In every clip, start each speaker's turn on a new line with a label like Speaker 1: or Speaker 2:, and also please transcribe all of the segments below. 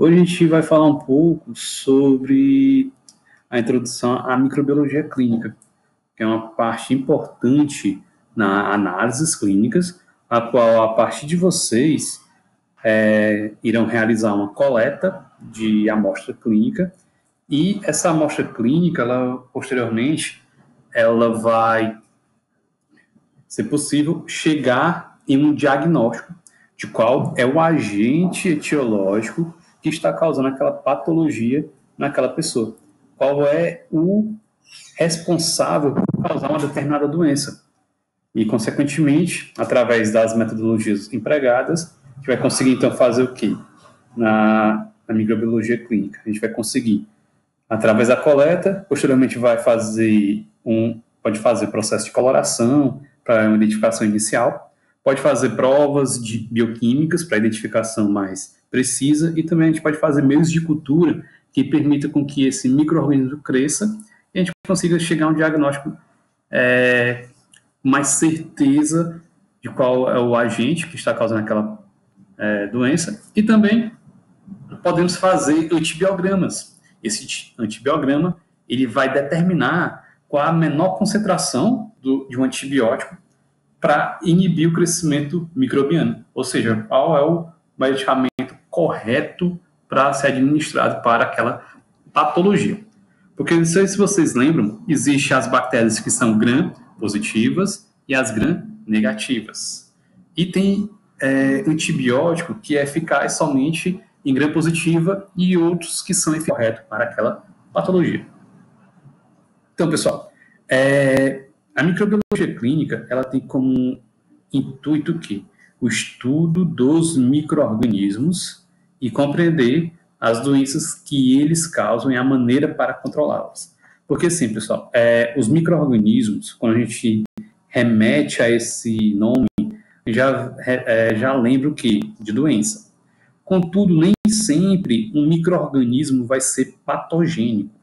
Speaker 1: Hoje a gente vai falar um pouco sobre a introdução à microbiologia clínica, que é uma parte importante na análises clínicas, a qual, a partir de vocês, irão realizar uma coleta de amostra clínica, e essa amostra clínica, posteriormente, ela vai ser possível chegar em um diagnóstico de qual é o agente etiológico que está causando aquela patologia naquela pessoa. Qual é o responsável por causar uma determinada doença. E, consequentemente, através das metodologias empregadas, a gente vai conseguir, então, fazer o quê? Na microbiologia clínica. A gente vai conseguir, através da coleta, posteriormente pode fazer processo de coloração para uma identificação inicial, pode fazer provas bioquímicas para identificação mais precisa, e também a gente pode fazer meios de cultura que permita com que esse micro-organismo cresça e a gente consiga chegar a um diagnóstico mais certeza de qual é o agente que está causando aquela doença. E também podemos fazer antibiogramas. Esse antibiograma ele vai determinar qual a menor concentração de um antibiótico para inibir o crescimento microbiano, ou seja, qual é o medicamento correto para ser administrado para aquela patologia. Porque, não sei se vocês lembram, existem as bactérias que são gram-positivas e as gram-negativas. E tem antibiótico que é eficaz somente em gram-positiva e outros que são corretos para aquela patologia. Então, pessoal, a microbiologia clínica ela tem como intuito o estudo dos micro-organismos e compreender as doenças que eles causam e a maneira para controlá-las. Porque, sim, pessoal, os micro-organismos, quando a gente remete a esse nome, já lembra o quê? De doença. Contudo, nem sempre um micro-organismo vai ser patogênico.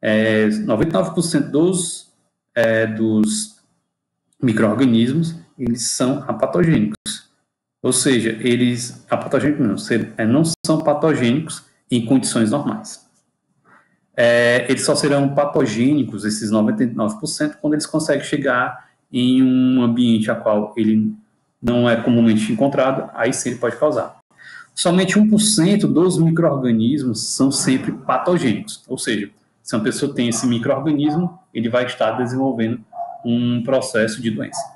Speaker 1: 99% dos micro-organismos eles são apatogênicos. Ou seja, eles não são patogênicos em condições normais. Eles só serão patogênicos, esses 99%, quando eles conseguem chegar em um ambiente a qual ele não é comumente encontrado, aí sim ele pode causar. Somente 1% dos micro-organismos são sempre patogênicos, ou seja, se uma pessoa tem esse micro-organismo, ele vai estar desenvolvendo um processo de doença.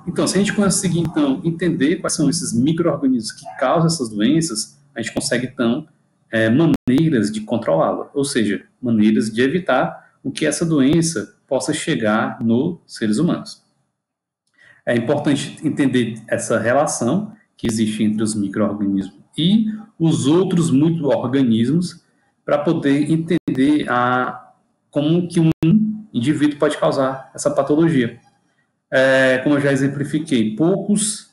Speaker 1: Então, se a gente conseguir, então, entender quais são esses micro-organismos que causam essas doenças, a gente consegue, então, maneiras de controlá-la, ou seja, maneiras de evitar que essa doença possa chegar nos seres humanos. É importante entender essa relação que existe entre os micro-organismos e os outros micro-organismos para poder entender como que um indivíduo pode causar essa patologia. Como eu já exemplifiquei, poucos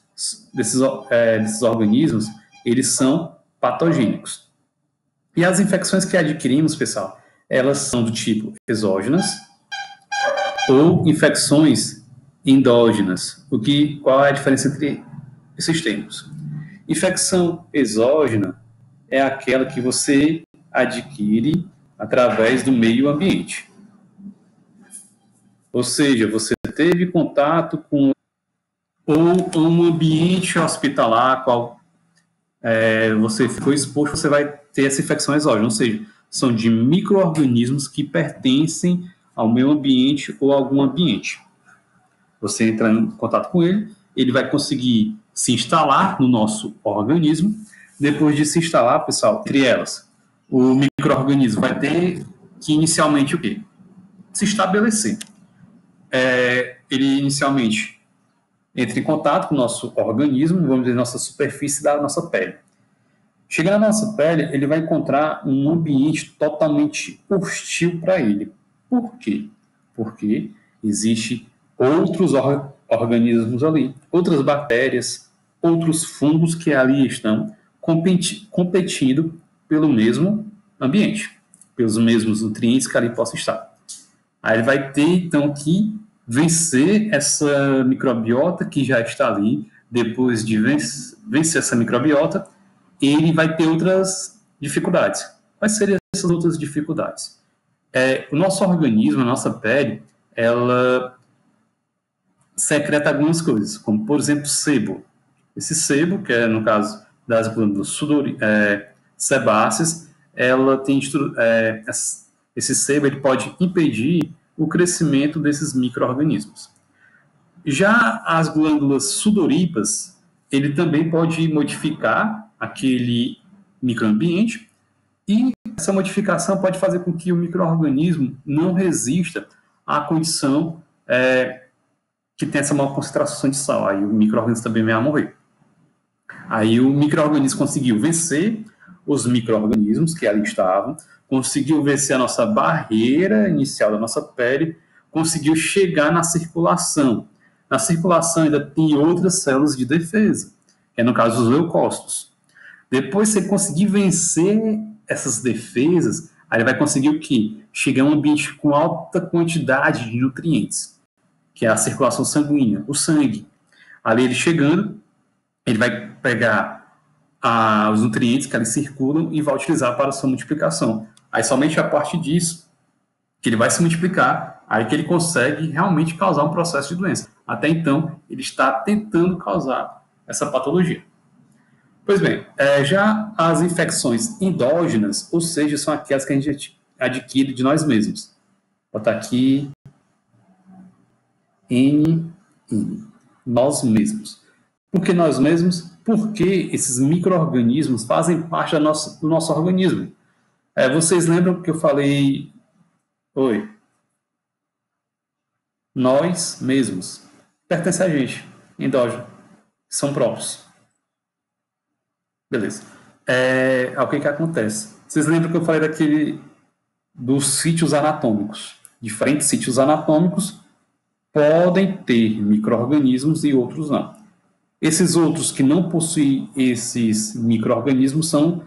Speaker 1: desses organismos, eles são patogênicos. E as infecções que adquirimos, pessoal, elas são do tipo exógenas ou infecções endógenas. Qual é a diferença entre esses termos? Infecção exógena é aquela que você adquire através do meio ambiente. Ou seja, você teve contato com um ambiente hospitalar qual você ficou exposto, você vai ter essa infecção exógena, ou seja, são de micro-organismos que pertencem ao meio ambiente ou a algum ambiente. Você entra em contato com ele, ele vai conseguir se instalar no nosso organismo. Depois de se instalar, pessoal, entre elas, o micro-organismo vai ter que inicialmente o quê? Se estabelecer. Ele inicialmente entra em contato com o nosso organismo, vamos dizer, nossa superfície da nossa pele. Chegando na nossa pele, ele vai encontrar um ambiente totalmente hostil para ele. Por quê? Porque existem outros organismos ali, outras bactérias, outros fungos que ali estão competindo pelo mesmo ambiente, pelos mesmos nutrientes que ali possam estar. Aí ele vai ter, então, que vencer essa microbiota que já está ali. Depois de vencer essa microbiota, ele vai ter outras dificuldades. Quais seriam essas outras dificuldades? O nosso organismo, a nossa pele, ela secreta algumas coisas, como, por exemplo, sebo. Esse sebo, que é, no caso das glândulas sebáceas, ela tem esse sebo ele pode impedir o crescimento desses micro-organismos. Já as glândulas sudoríparas, ele também pode modificar aquele microambiente e essa modificação pode fazer com que o micro-organismo não resista à condição que tem essa maior concentração de sal. Aí o micro-organismo também vai morrer. Aí o micro-organismo conseguiu vencer os micro-organismos que ali estavam, conseguiu vencer a nossa barreira inicial da nossa pele, conseguiu chegar na circulação. Na circulação ainda tem outras células de defesa, que é no caso os leucócitos. Depois você conseguir vencer essas defesas, aí ele vai conseguir o quê? Chegar a um ambiente com alta quantidade de nutrientes, que é a circulação sanguínea, o sangue. Ali ele chegando, ele vai pegar os nutrientes que ali circulam e vai utilizar para a sua multiplicação. Aí somente a partir disso, que ele vai se multiplicar, aí que ele consegue realmente causar um processo de doença. Até então, ele está tentando causar essa patologia. Pois bem, já as infecções endógenas, ou seja, são aquelas que a gente adquire de nós mesmos. Vou botar aqui nós mesmos. Por que nós mesmos? Porque esses micro-organismos fazem parte do nosso organismo. Vocês lembram que eu falei... Oi. Nós mesmos. Pertence a gente. Endógeno. São próprios. Beleza. O que acontece? Vocês lembram que eu falei dos sítios anatômicos? Diferentes sítios anatômicos podem ter micro-organismos e outros não. Esses outros que não possuem esses micro-organismos são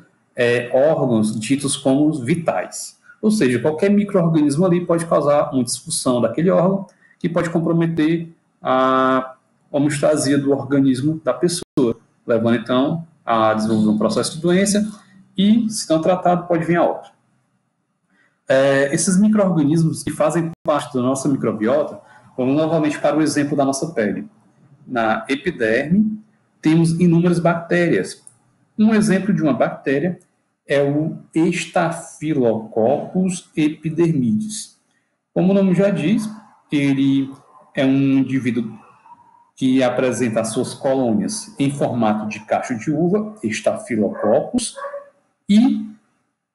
Speaker 1: órgãos ditos como vitais. Ou seja, qualquer micro-organismo ali pode causar uma disfunção daquele órgão que pode comprometer a homeostasia do organismo da pessoa, levando então a desenvolver um processo de doença e, se não tratado, pode vir a óbito. Esses micro-organismos que fazem parte da nossa microbiota, vamos novamente para o exemplo da nossa pele. Na epiderme, temos inúmeras bactérias. Um exemplo de uma bactéria é o Staphylococcus epidermidis. Como o nome já diz, ele é um indivíduo que apresenta as suas colônias em formato de cacho de uva, Staphylococcus, e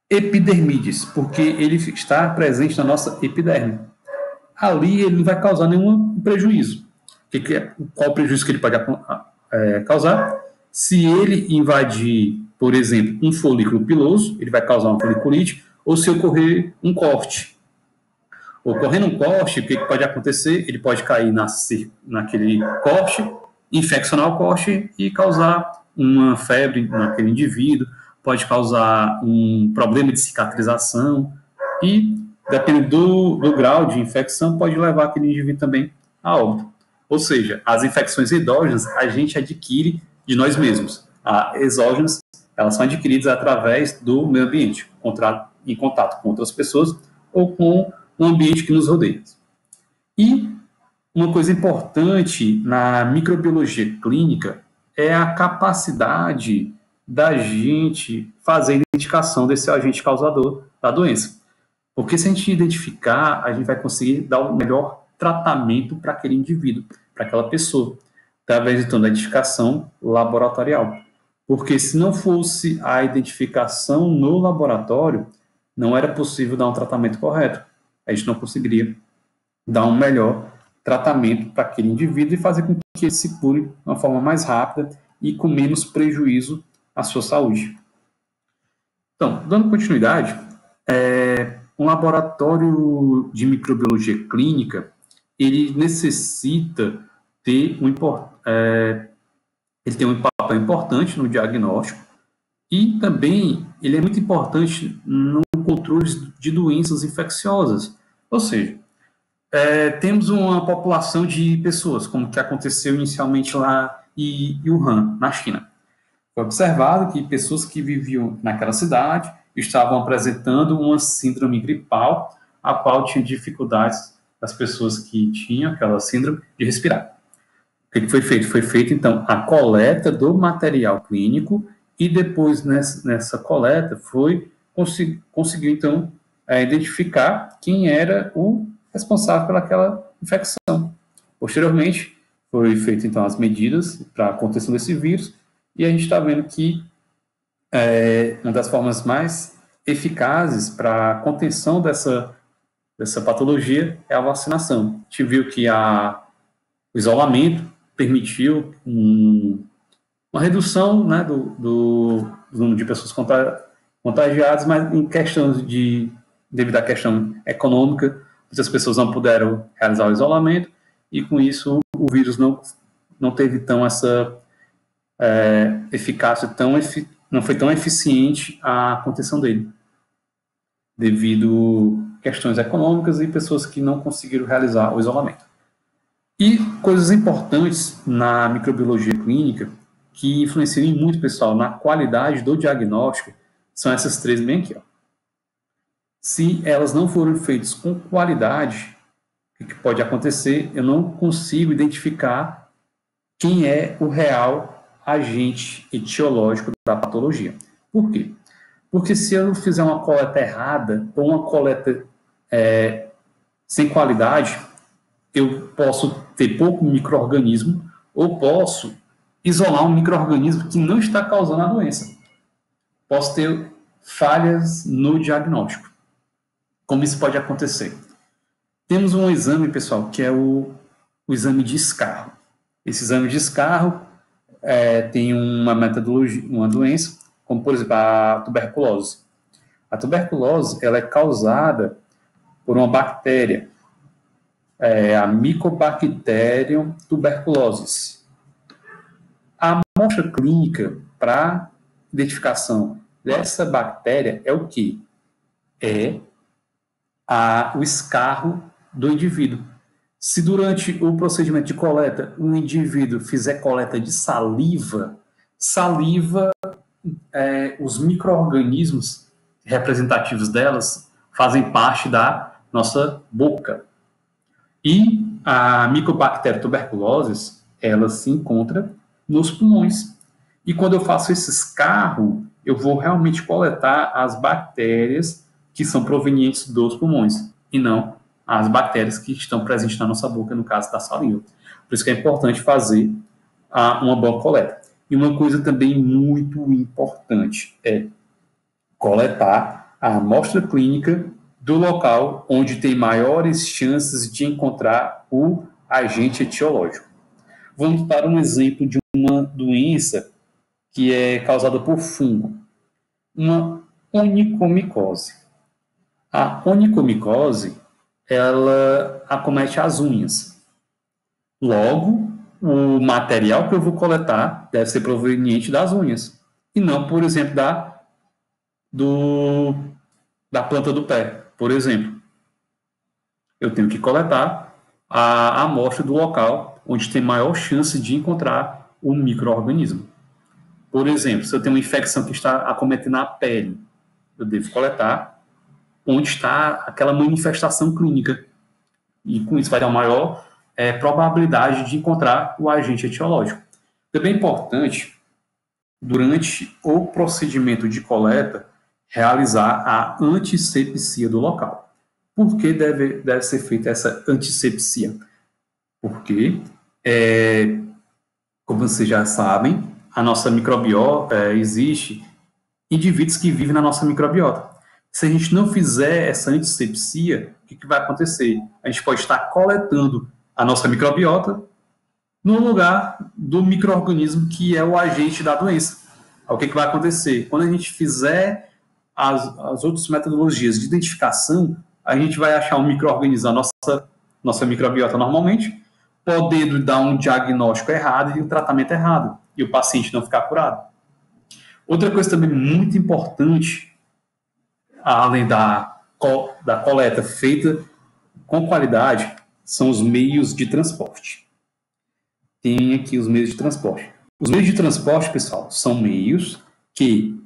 Speaker 1: epidermidis, porque ele está presente na nossa epiderme. Ali ele não vai causar nenhum prejuízo. Qual o prejuízo que ele pode causar? Se ele invadir, por exemplo, um folículo piloso, ele vai causar uma foliculite, ou se ocorrer um corte. Ocorrendo um corte, o que pode acontecer? Ele pode cair naquele corte, infeccionar o corte e causar uma febre naquele indivíduo, pode causar um problema de cicatrização e, dependendo do grau de infecção, pode levar aquele indivíduo também a óbito. Ou seja, as infecções endógenas a gente adquire de nós mesmos. As exógenas, elas são adquiridas através do meio ambiente, em contato com outras pessoas ou com o ambiente que nos rodeia. E uma coisa importante na microbiologia clínica é a capacidade da gente fazer a identificação desse agente causador da doença. Porque se a gente identificar, a gente vai conseguir dar o melhor tratamento para aquele indivíduo, para aquela pessoa, através então da identificação laboratorial. Porque se não fosse a identificação no laboratório, não era possível dar um tratamento correto. A gente não conseguiria dar um melhor tratamento para aquele indivíduo e fazer com que ele se cure de uma forma mais rápida e com menos prejuízo à sua saúde. Então, dando continuidade, um laboratório de microbiologia clínica, ele necessita ter ele tem um papel importante no diagnóstico e também ele é muito importante no controle de doenças infecciosas. Ou seja, temos uma população de pessoas, como que aconteceu inicialmente lá em Wuhan, na China. Foi observado que pessoas que viviam naquela cidade estavam apresentando uma síndrome gripal, a qual tinha dificuldades das pessoas que tinham aquela síndrome de respirar. O que foi feito? Foi feita, então, a coleta do material clínico e depois, nessa coleta, conseguiu, então, identificar quem era o responsável pelaquela infecção. Posteriormente, foi feito, então, as medidas para a contenção desse vírus e a gente está vendo que uma das formas mais eficazes para a contenção dessa patologia é a vacinação. A gente viu que o isolamento permitiu uma redução, né, do número de pessoas contagiadas, mas devido à questão econômica, muitas pessoas não puderam realizar o isolamento e com isso o vírus não teve tão essa eficácia, não foi tão eficiente a contenção dele, devido a questões econômicas e pessoas que não conseguiram realizar o isolamento. E coisas importantes na microbiologia clínica que influenciam muito, pessoal, na qualidade do diagnóstico são essas três bem aqui. Ó. Se elas não forem feitas com qualidade, o que pode acontecer? Eu não consigo identificar quem é o real agente etiológico da patologia. Por quê? Porque se eu fizer uma coleta errada ou uma coleta sem qualidade, eu posso ter pouco micro-organismo ou posso isolar um micro-organismo que não está causando a doença. Posso ter falhas no diagnóstico. Como isso pode acontecer? Temos um exame, pessoal, que é o exame de escarro. Esse exame de escarro tem uma metodologia, uma doença, como, por exemplo, a tuberculose. A tuberculose ela é causada por uma bactéria, a Mycobacterium tuberculosis. A amostra clínica para identificação dessa bactéria é o quê? É o escarro do indivíduo. Se durante o procedimento de coleta um indivíduo fizer coleta de saliva, os micro-organismos representativos delas fazem parte da nossa boca. E a Mycobacterium tuberculosis, ela se encontra nos pulmões. E quando eu faço esse escarro, eu vou realmente coletar as bactérias que são provenientes dos pulmões, e não as bactérias que estão presentes na nossa boca, no caso da saliva. Por isso que é importante fazer uma boa coleta. E uma coisa também muito importante é coletar a amostra clínica do local onde tem maiores chances de encontrar o agente etiológico. Vamos para um exemplo de uma doença que é causada por fungo, uma onicomicose. A onicomicose, ela acomete as unhas. Logo, o material que eu vou coletar deve ser proveniente das unhas, e não, por exemplo, da planta do pé, por exemplo. Eu tenho que coletar a amostra do local onde tem maior chance de encontrar o micro-organismo. Por exemplo, se eu tenho uma infecção que está acometendo a pele, eu devo coletar onde está aquela manifestação clínica. E com isso vai dar uma maior probabilidade de encontrar o agente etiológico. Também é importante, durante o procedimento de coleta, realizar a antisepsia do local. Por que deve ser feita essa antisepsia? Porque, como vocês já sabem, a nossa microbiota, existe indivíduos que vivem na nossa microbiota. Se a gente não fizer essa antisepsia, o que vai acontecer? A gente pode estar coletando a nossa microbiota no lugar do micro-organismo que é o agente da doença. O que vai acontecer? Quando a gente fizer as outras metodologias de identificação, a gente vai achar um micro-organismo, a nossa microbiota normalmente, podendo dar um diagnóstico errado e um tratamento errado, e o paciente não ficar curado. Outra coisa também muito importante, além da coleta feita com qualidade, são os meios de transporte. Tem aqui os meios de transporte. Os meios de transporte, pessoal, são meios que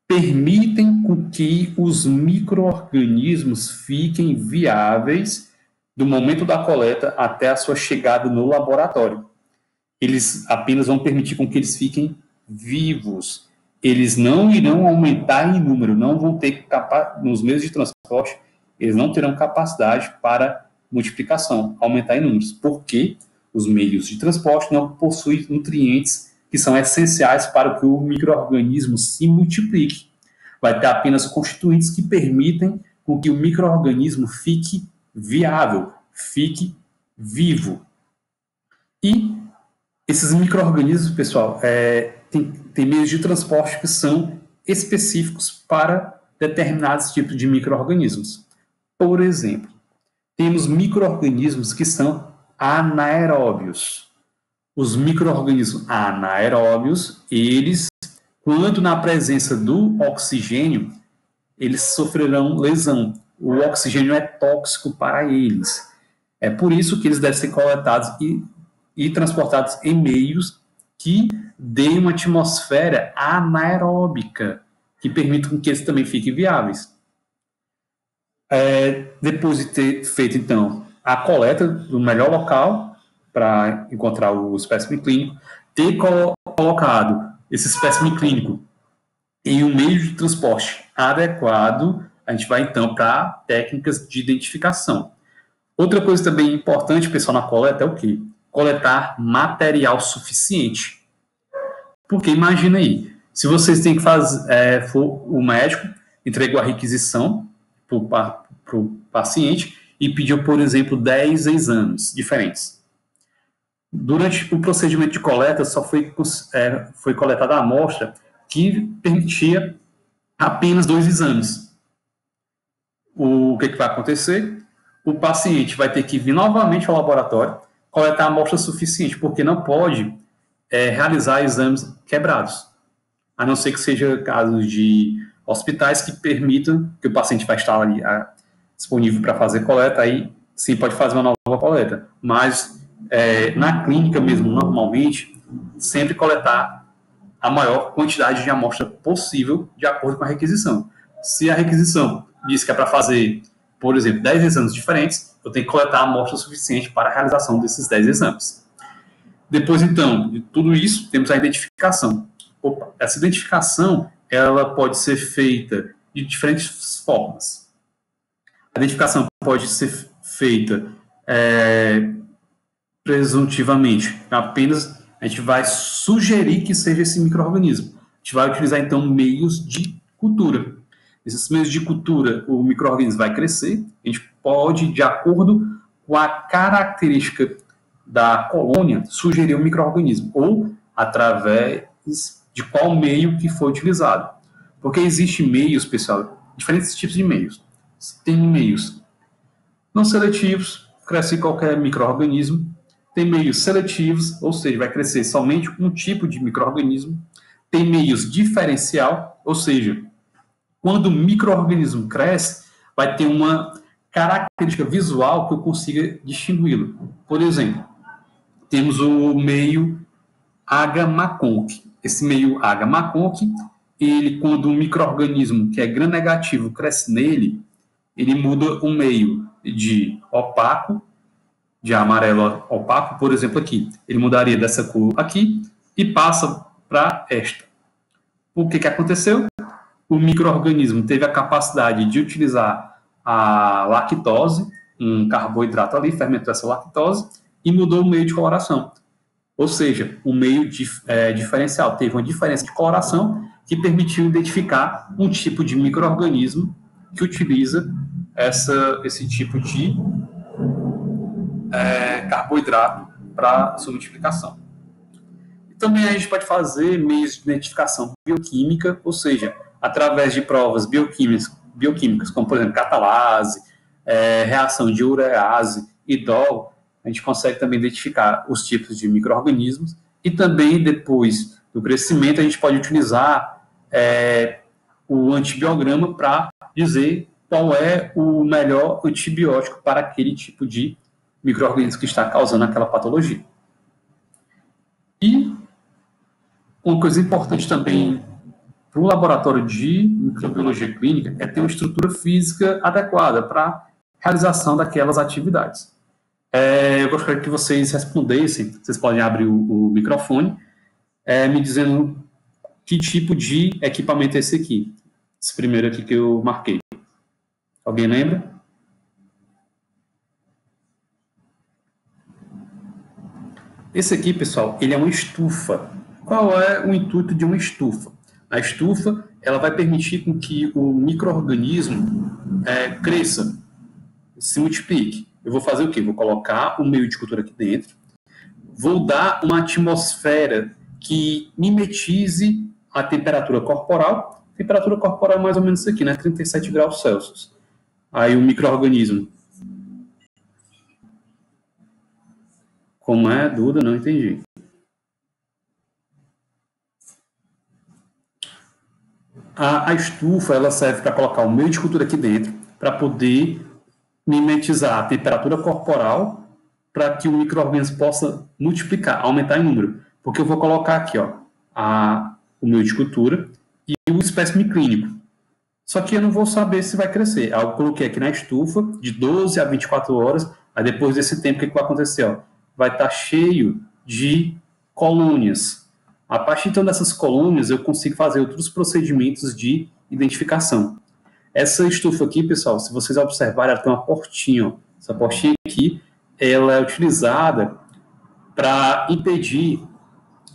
Speaker 1: permitem com que os micro-organismos fiquem viáveis do momento da coleta até a sua chegada no laboratório. Eles apenas vão permitir com que eles fiquem vivos. Eles não irão aumentar em número, não vão ter nos meios de transporte, eles não terão capacidade para multiplicação, aumentar em números, porque os meios de transporte não possuem nutrientes que são essenciais para que o micro-organismo se multiplique. Vai ter apenas constituintes que permitem com que o micro-organismo fique viável, fique vivo. E esses micro-organismos, pessoal, tem meios de transporte que são específicos para determinados tipos de micro-organismos. Por exemplo, temos micro-organismos que são anaeróbios. Os micro-organismos anaeróbios, eles, quando na presença do oxigênio, eles sofrerão lesão. O oxigênio é tóxico para eles. É por isso que eles devem ser coletados e transportados em meios que deem uma atmosfera anaeróbica, que permitam que eles também fiquem viáveis. Depois de ter feito, então, a coleta do melhor local para encontrar o espécime clínico, ter colocado esse espécime clínico em um meio de transporte adequado, a gente vai, então, para técnicas de identificação. Outra coisa também importante, pessoal, na coleta é o quê? Coletar material suficiente. Porque imagina aí, se vocês têm que fazer, o médico entregou a requisição para o paciente e pediu, por exemplo, 10 exames diferentes. Durante o procedimento de coleta, só foi coletada a amostra que permitia apenas 2 exames. O que vai acontecer? O paciente vai ter que vir novamente ao laboratório, coletar a amostra suficiente, porque não pode realizar exames quebrados, a não ser que seja casos de hospitais que permitam que o paciente vai estar ali disponível para fazer coleta, aí sim pode fazer uma nova coleta, mas na clínica mesmo, normalmente, sempre coletar a maior quantidade de amostra possível de acordo com a requisição. Se a requisição diz que é para fazer, por exemplo, 10 exames diferentes, eu tenho que coletar a amostra suficiente para a realização desses 10 exames. Depois, então, de tudo isso, temos a identificação. Essa identificação, ela pode ser feita de diferentes formas. A identificação pode ser feita presuntivamente, apenas a gente vai sugerir que seja esse micro-organismo. A gente vai utilizar, então, meios de cultura. Esses meios de cultura, o micro-organismo vai crescer, a gente pode, de acordo com a característica da colônia, sugerir um micro-organismo, ou através de qual meio que foi utilizado. Porque existem meios, pessoal, diferentes tipos de meios. Tem meios não seletivos, cresce qualquer micro-organismo. Tem meios seletivos, ou seja, vai crescer somente um tipo de micro-organismo. Tem meios diferencial, ou seja, quando o micro-organismo cresce, vai ter uma característica visual que eu consiga distingui-lo. Por exemplo, temos o meio Haga-Maconque. Esse meio Haga-Maconque, ele, quando um micro-organismo que é gram-negativo cresce nele, ele muda o meio de opaco, de amarelo opaco, por exemplo, aqui. Ele mudaria dessa cor aqui e passa para esta. O que aconteceu? O micro-organismo teve a capacidade de utilizar a lactose, um carboidrato ali, fermentou essa lactose e mudou o meio de coloração. Ou seja, o meio diferencial teve uma diferença de coloração que permitiu identificar um tipo de micro-organismo que utiliza esse tipo de carboidrato para sua multiplicação. E também a gente pode fazer meios de identificação bioquímica, ou seja, através de provas bioquímicas, como, por exemplo, catalase, reação de urease e DOL, a gente consegue também identificar os tipos de micro-organismos e também, depois do crescimento, a gente pode utilizar o antibiograma para dizer qual é o melhor antibiótico para aquele tipo de micro-organismo que está causando aquela patologia. E Uma coisa importante também para o laboratório de microbiologia clínica é ter uma estrutura física adequada para a realização daquelas atividades. Eu gostaria que vocês respondessem, vocês podem abrir o microfone, me dizendo que tipo de equipamento é esse aqui. Esse primeiro aqui que eu marquei. Alguém lembra? Esse aqui, pessoal, ele é uma estufa. Qual é o intuito de uma estufa? A estufa, ela vai permitir com que o micro-organismo cresça, se multiplique. Eu vou fazer o quê? Vou colocar o meio de cultura aqui dentro, vou dar uma atmosfera que mimetize a temperatura corporal. A temperatura corporal é mais ou menos isso aqui, né? 37 graus Celsius. Aí o micro-organismo. Como é, Duda? Não entendi. A estufa, ela serve para colocar o meio de cultura aqui dentro, para poder mimetizar a temperatura corporal, para que o micro-organismo possa multiplicar, aumentar em número. Porque eu vou colocar aqui, ó, o meio de cultura e o espécime clínico. Só que eu não vou saber se vai crescer. Aí eu coloquei aqui na estufa, de 12 a 24 horas, aí depois desse tempo, o que vai acontecer? Ó? Vai estar cheio de colônias. A partir então dessas colônias, eu consigo fazer outros procedimentos de identificação. Essa estufa aqui, pessoal, se vocês observarem, ela tem uma portinha. Ó. Essa portinha aqui, ela é utilizada para impedir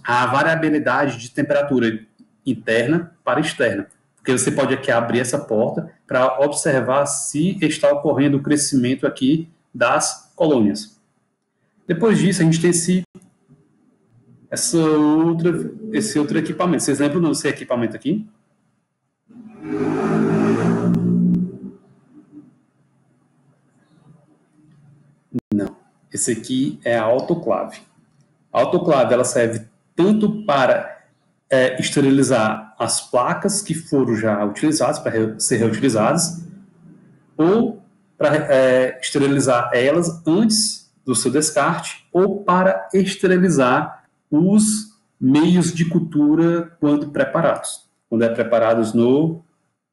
Speaker 1: a variabilidade de temperatura interna para externa. Porque você pode aqui abrir essa porta para observar se está ocorrendo o crescimento aqui das colônias. Depois disso, a gente tem esse outro equipamento. Vocês lembram desse equipamento aqui? Não. Esse aqui é a autoclave. A autoclave ela serve tanto para esterilizar as placas que foram já utilizadas, para ser reutilizadas, ou para esterilizar elas antes do seu descarte, ou para esterilizar os meios de cultura quando preparados, quando é preparados no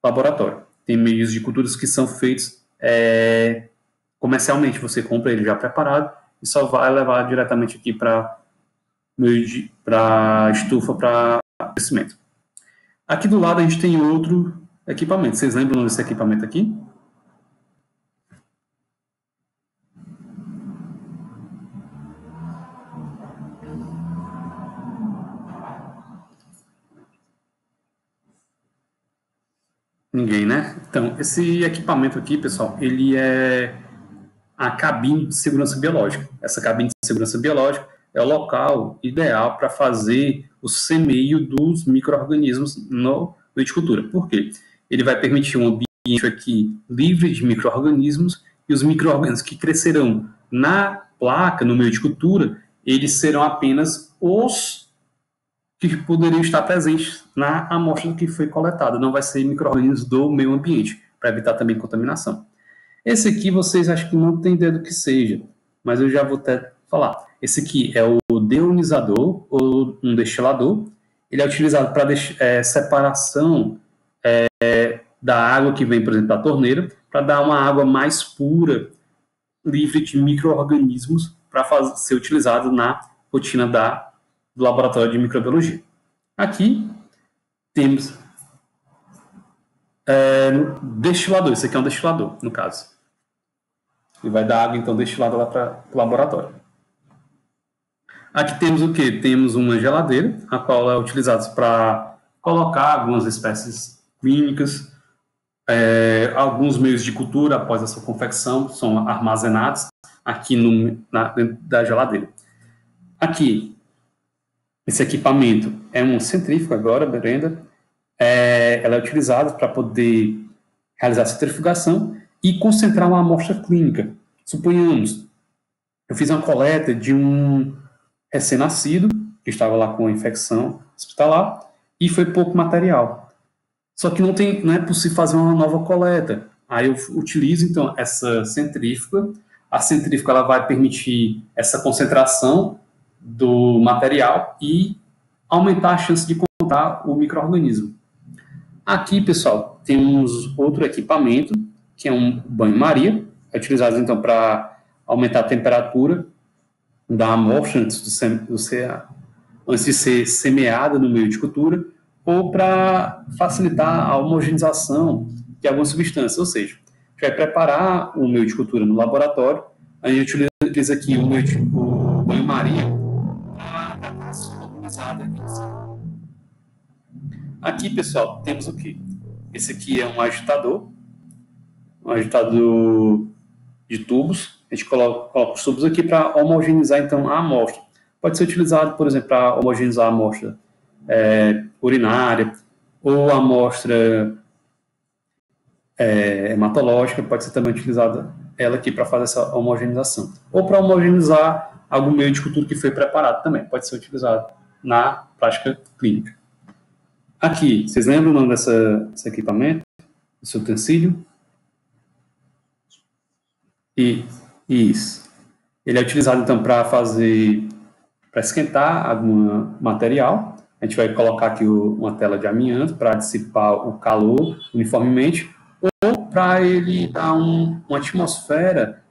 Speaker 1: laboratório. Tem meios de culturas que são feitos comercialmente, você compra ele já preparado e só vai levar diretamente aqui para a estufa para crescimento. Aqui do lado a gente tem outro equipamento. Vocês lembram desse equipamento aqui? Ninguém, né? Então, esse equipamento aqui, pessoal, ele é a cabine de segurança biológica. Essa cabine de segurança biológica é o local ideal para fazer o semeio dos micro-organismos no meio de cultura. Por quê? Ele vai permitir um ambiente aqui livre de micro-organismos e os micro-organismos que crescerão na placa, no meio de cultura, eles serão apenas os que poderiam estar presentes na amostra que foi coletada. Não vai ser micro-organismos do meio ambiente, para evitar também contaminação. Esse aqui vocês acham que não tem ideia do que seja, mas eu já vou até falar. Esse aqui é o deionizador, ou um destilador. Ele é utilizado para separação da água que vem, por exemplo, da torneira, para dar uma água mais pura, livre de micro-organismos, para ser utilizado na rotina do laboratório de microbiologia. Aqui temos destilador. Esse aqui é um destilador, no caso. Ele vai dar água, então, destilada lá para o laboratório. Aqui temos o quê? Temos uma geladeira, a qual é utilizada para colocar algumas espécies clínicas, alguns meios de cultura, após a sua confecção, são armazenados aqui dentro da geladeira. Aqui, esse equipamento é um centrífugo agora, Brenda. Ela é utilizada para poder realizar centrifugação e concentrar uma amostra clínica. Suponhamos, eu fiz uma coleta de um recém-nascido, que estava lá com a infecção hospitalar, e foi pouco material. Só que não é possível fazer uma nova coleta. Aí eu utilizo, então, essa centrífuga. A centrífuga ela vai permitir essa concentração do material e aumentar a chance de encontrar o micro-organismo. Aqui, pessoal, temos outro equipamento, que é um banho-maria, é utilizado, então, para aumentar a temperatura da amostra antes de ser semeada no meio de cultura, ou para facilitar a homogeneização de algumas substâncias, ou seja, a gente vai preparar o meio de cultura no laboratório, a gente utiliza aqui o banho-maria para ser homogeneizada. Aqui, pessoal, temos o quê? Esse aqui é um agitador de tubos. A gente coloca os tubos aqui para homogeneizar, então, a amostra. Pode ser utilizado, por exemplo, para homogeneizar a amostra urinária ou a amostra hematológica, pode ser também utilizada ela aqui para fazer essa homogeneização. Ou para homogeneizar algum meio de cultura que foi preparado também, pode ser utilizado na prática clínica. Aqui, vocês lembram o nome desse equipamento? Esse utensílio? Isso. Ele é utilizado, então, para esquentar algum material. A gente vai colocar aqui uma tela de amianto para dissipar o calor uniformemente, ou para ele dar uma atmosfera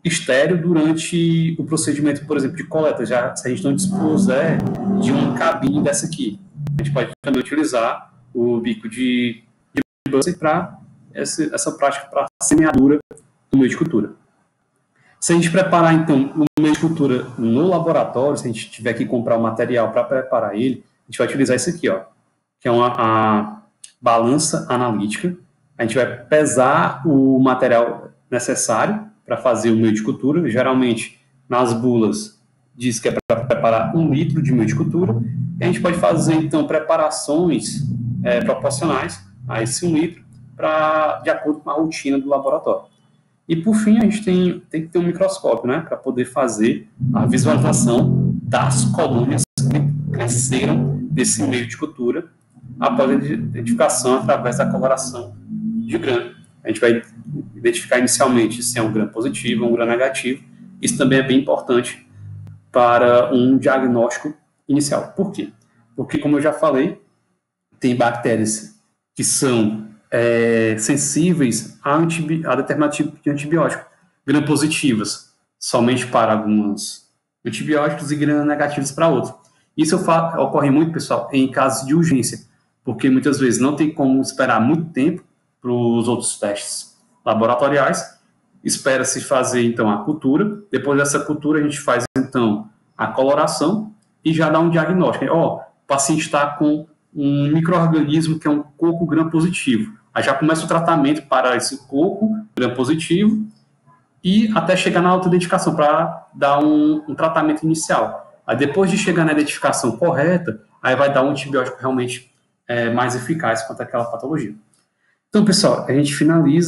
Speaker 1: estéril durante o procedimento, por exemplo, de coleta. Já se a gente não dispuser de uma cabine dessa aqui, a gente pode também utilizar o bico de Bunsen para essa prática para semeadura do meio de cultura. Se a gente preparar, então, o meio de cultura no laboratório, se a gente tiver que comprar o material para preparar ele, a gente vai utilizar isso aqui, ó, que é a balança analítica. A gente vai pesar o material necessário para fazer o meio de cultura. Geralmente, nas bulas, diz que é para preparar 1 litro de meio de cultura. E a gente pode fazer, então, preparações proporcionais a esse 1 litro, de acordo com a rotina do laboratório. E, por fim, a gente tem que ter um microscópio, né, para poder fazer a visualização das colônias que cresceram desse meio de cultura após a identificação através da coloração de grã. A gente vai identificar inicialmente se é um grã positivo ou um grã negativo. Isso também é bem importante para um diagnóstico inicial. Por quê? Porque, como eu já falei, tem bactérias que são sensíveis a determinado tipo de antibiótico. Gram-positivas somente para alguns antibióticos e gram-negativos para outros. Isso ocorre muito, pessoal, em casos de urgência, porque muitas vezes não tem como esperar muito tempo para os outros testes laboratoriais. Espera-se fazer, então, a cultura. Depois dessa cultura, a gente faz, então, a coloração e já dá um diagnóstico. O paciente está com um micro-organismo que é um coco gram-positivo. Aí já começa o tratamento para esse coco gram-positivo e até chegar na autoidentificação para dar um tratamento inicial. Aí depois de chegar na identificação correta, aí vai dar um antibiótico realmente mais eficaz contra aquela patologia. Então, pessoal, a gente finaliza